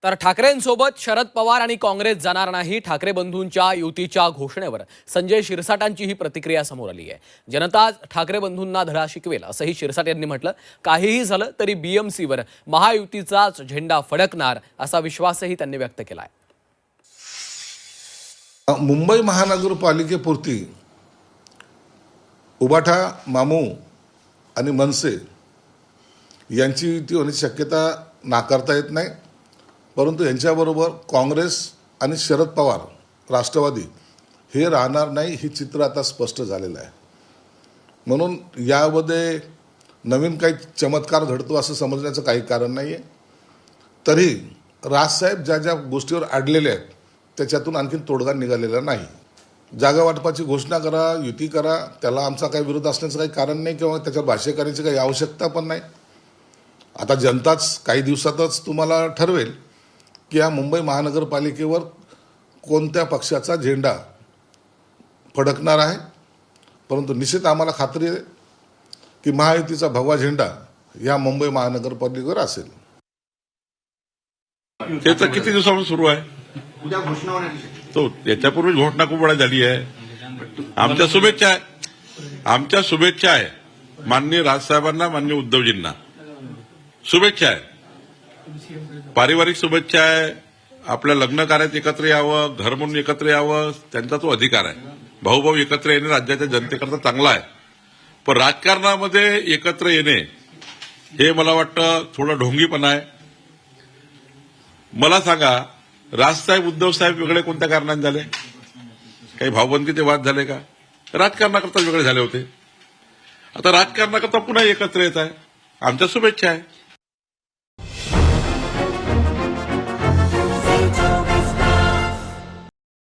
तर ठाकरेंसोबत शरद पवार आणि काँग्रेस जाणार नाही. ठाकरे बंधूंच्या युतीच्या घोषणेवर संजय शिरसाटांची ही प्रतिक्रिया समोर आली आहे. जनता ठाकरे बंधूंना धडा शिकवेल असंही शिरसाट यांनी म्हटलं. काहीही झालं तरी बीएमसीवर महायुतीचाच झेंडा फडकणार असा विश्वासही त्यांनी व्यक्त केला आहे. मुंबई महानगरपालिकेपुरती उबाठा, मामू आणि मनसे यांची युती होण्याची शक्यता नाकारता येत नाही. परंतु यांच्याबरोबर काँग्रेस आणि शरद पवार राष्ट्रवादी हे राहणार नाही, हे चित्र आता स्पष्ट झालेलं आहे. म्हणून यामध्ये नवीन काही चमत्कार घडतो असं समजण्याचं काही कारण नाही आहे. तरी राजसाहेब ज्या ज्या गोष्टीवर अडलेले आहेत त्याच्यातून आणखीन तोडगा निघालेला नाही. जागा वाटपाची घोषणा करा, युती करा, त्याला आमचा काही विरोध असण्याचं काही कारण नाही किंवा त्याच्यावर भाष्य करण्याची काही आवश्यकता पण नाही. आता जनताच काही दिवसातच तुम्हाला ठरवेल की या मुंबई महानगरपालिकेवर कोणत्या पक्षाचा झेंडा फडकणार आहे. परंतु निश्चित आम्हाला खात्री आहे की महायुतीचा भगवा झेंडा या मुंबई महानगरपालिकेवर असेल. ते तर किती दिवसापासून सुरू आहे. उद्या घोषणा होण्याची तो याच्यापूर्वी घोषणा खूप वेळा झाली आहे. आमच्या शुभेच्छा आहे, आमच्या शुभेच्छा आहे माननीय राजसाहेबांना, माननीय उद्धवजींना शुभेच्छा आहे. पारिवारिक शुभेच्छा आहे. आपल्या लग्न कार्यात एकत्र यावं, घर म्हणून एकत्र यावं, त्यांचा तो अधिकार आहे. भाऊ एकत्र येणे राज्याच्या जनतेकरता चांगला आहे. पण राजकारणामध्ये एकत्र येणे हे मला वाटतं थोडं ढोंगीपणा आहे. मला सांगा, राजसाहेब उद्धवसाहेब वेगळे कोणत्या कारणाने झाले? काही भावबंदीचे वाद झाले का? राजकारणाकरता वेगळे झाले होते. आता राजकारणाकरता पुन्हा एकत्र येत आहे. आमच्या शुभेच्छा आहे.